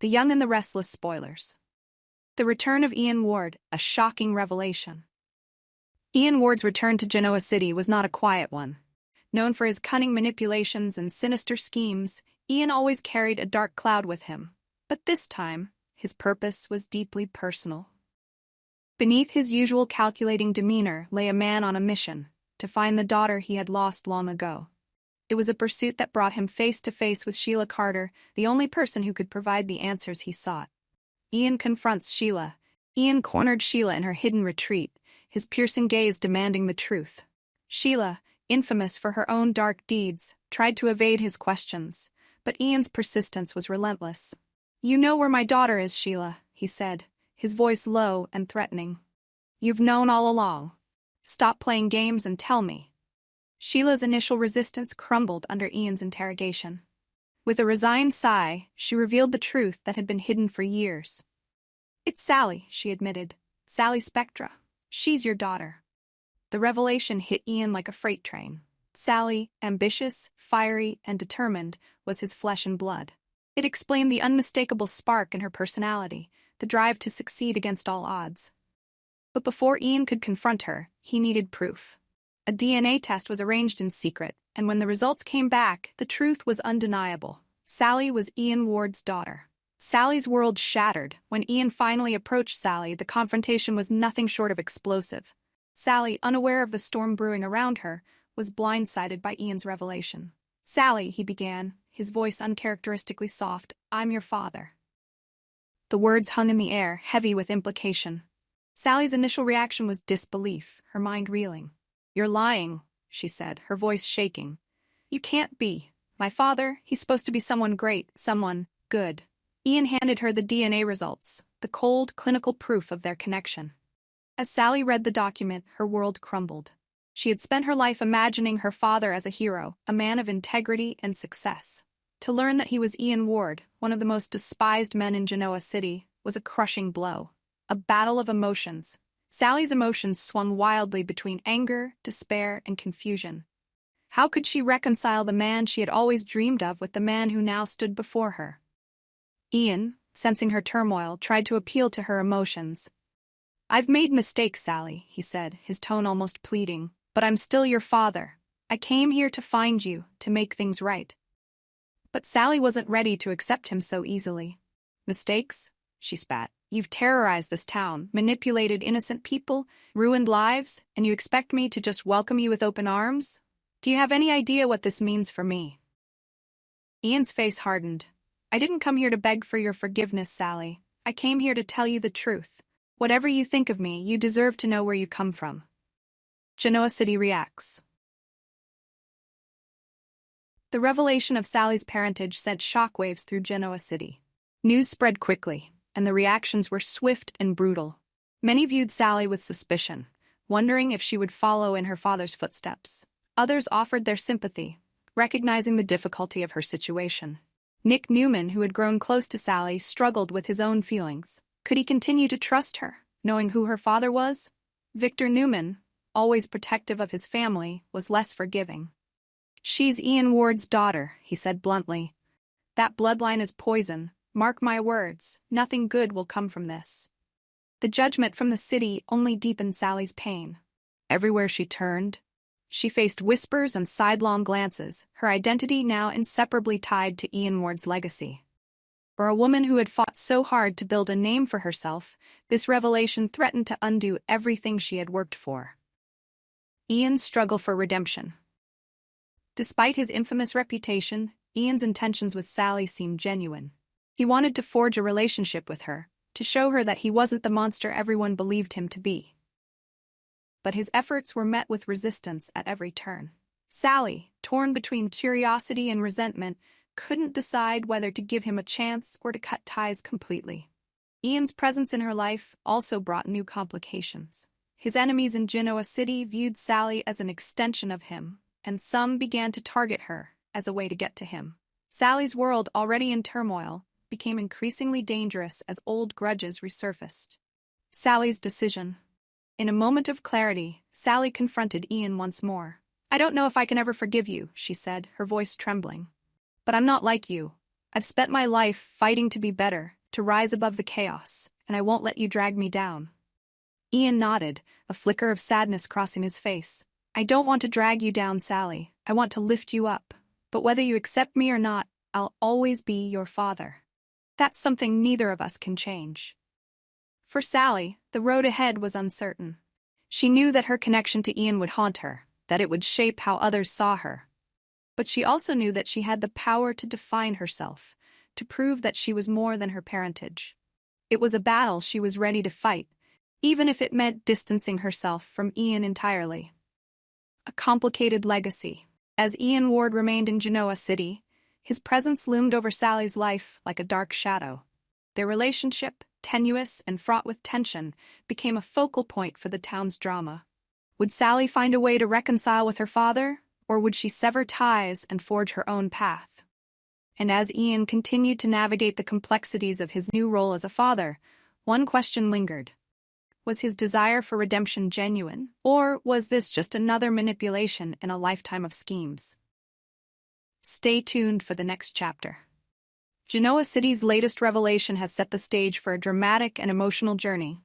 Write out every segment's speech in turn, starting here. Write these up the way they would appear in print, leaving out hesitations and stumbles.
The Young and the Restless spoilers. The return of Ian Ward, a shocking revelation. Ian Ward's return to Genoa City was not a quiet one. Known for his cunning manipulations and sinister schemes, Ian always carried a dark cloud with him. But this time, his purpose was deeply personal. Beneath his usual calculating demeanor lay a man on a mission to find the daughter he had lost long ago. It was a pursuit that brought him face to face with Sheila Carter, the only person who could provide the answers he sought. Ian confronts Sheila. Ian cornered Sheila in her hidden retreat, his piercing gaze demanding the truth. Sheila, infamous for her own dark deeds, tried to evade his questions, but Ian's persistence was relentless. "You know where my daughter is, Sheila," he said, his voice low and threatening. "You've known all along. Stop playing games and tell me." Sheila's initial resistance crumbled under Ian's interrogation. With a resigned sigh, she revealed the truth that had been hidden for years. "It's Sally," she admitted. "Sally Spectra. She's your daughter." The revelation hit Ian like a freight train. Sally, ambitious, fiery, and determined, was his flesh and blood. It explained the unmistakable spark in her personality, the drive to succeed against all odds. But before Ian could confront her, he needed proof. A DNA test was arranged in secret, and when the results came back, the truth was undeniable. Sally was Ian Ward's daughter. Sally's world shattered. When Ian finally approached Sally, the confrontation was nothing short of explosive. Sally, unaware of the storm brewing around her, was blindsided by Ian's revelation. "Sally," he began, his voice uncharacteristically soft, "I'm your father." The words hung in the air, heavy with implication. Sally's initial reaction was disbelief, her mind reeling. "You're lying," she said, her voice shaking. "You can't be. My father, he's supposed to be someone great, someone good." Ian handed her the DNA results, the cold, clinical proof of their connection. As Sally read the document, her world crumbled. She had spent her life imagining her father as a hero, a man of integrity and success. To learn that he was Ian Ward, one of the most despised men in Genoa City, was a crushing blow. A battle of emotions. Sally's emotions swung wildly between anger, despair, and confusion. How could she reconcile the man she had always dreamed of with the man who now stood before her? Ian, sensing her turmoil, tried to appeal to her emotions. "I've made mistakes, Sally," he said, his tone almost pleading, "but I'm still your father. I came here to find you, to make things right." But Sally wasn't ready to accept him so easily. "Mistakes?" she spat. "You've terrorized this town, manipulated innocent people, ruined lives, and you expect me to just welcome you with open arms? Do you have any idea what this means for me?" Ian's face hardened. "I didn't come here to beg for your forgiveness, Sally. I came here to tell you the truth. Whatever you think of me, you deserve to know where you come from." Genoa City reacts. The revelation of Sally's parentage sent shockwaves through Genoa City. News spread quickly, and the reactions were swift and brutal. Many viewed Sally with suspicion, wondering if she would follow in her father's footsteps. Others offered their sympathy, recognizing the difficulty of her situation. Nick Newman, who had grown close to Sally, struggled with his own feelings. Could he continue to trust her, knowing who her father was? Victor Newman, always protective of his family, was less forgiving. "She's Ian Ward's daughter," he said bluntly. "That bloodline is poison. Mark my words, nothing good will come from this." The judgment from the city only deepened Sally's pain. Everywhere she turned, she faced whispers and sidelong glances, her identity now inseparably tied to Ian Ward's legacy. For a woman who had fought so hard to build a name for herself, this revelation threatened to undo everything she had worked for. Ian's struggle for redemption. Despite his infamous reputation, Ian's intentions with Sally seemed genuine. He wanted to forge a relationship with her, to show her that he wasn't the monster everyone believed him to be. But his efforts were met with resistance at every turn. Sally, torn between curiosity and resentment, couldn't decide whether to give him a chance or to cut ties completely. Ian's presence in her life also brought new complications. His enemies in Genoa City viewed Sally as an extension of him, and some began to target her as a way to get to him. Sally's world, already in turmoil, became increasingly dangerous as old grudges resurfaced. Sally's decision. In a moment of clarity, Sally confronted Ian once more. "I don't know if I can ever forgive you," she said, her voice trembling. "But I'm not like you. I've spent my life fighting to be better, to rise above the chaos, and I won't let you drag me down. Ian nodded, a flicker of sadness crossing his face. I don't want to drag you down, Sally. I want to lift you up. But whether you accept me or not, I'll always be your father. That's something neither of us can change. For Sally, the road ahead was uncertain. She knew that her connection to Ian would haunt her, that it would shape how others saw her. But she also knew that she had the power to define herself, to prove that she was more than her parentage. It was a battle she was ready to fight, even if it meant distancing herself from Ian entirely. A complicated legacy. As Ian Ward remained in Genoa City, his presence loomed over Sally's life like a dark shadow. Their relationship, tenuous and fraught with tension, became a focal point for the town's drama. Would Sally find a way to reconcile with her father, or would she sever ties and forge her own path? And as Ian continued to navigate the complexities of his new role as a father, one question lingered. Was his desire for redemption genuine, or was this just another manipulation in a lifetime of schemes? Stay tuned for the next chapter. Genoa City's latest revelation has set the stage for a dramatic and emotional journey.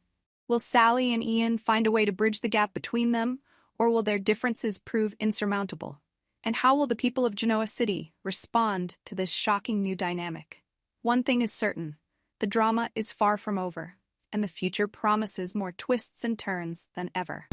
Will Sally and Ian find a way to bridge the gap between them, or will their differences prove insurmountable? And how will the people of Genoa City respond to this shocking new dynamic? One thing is certain, the drama is far from over, and the future promises more twists and turns than ever.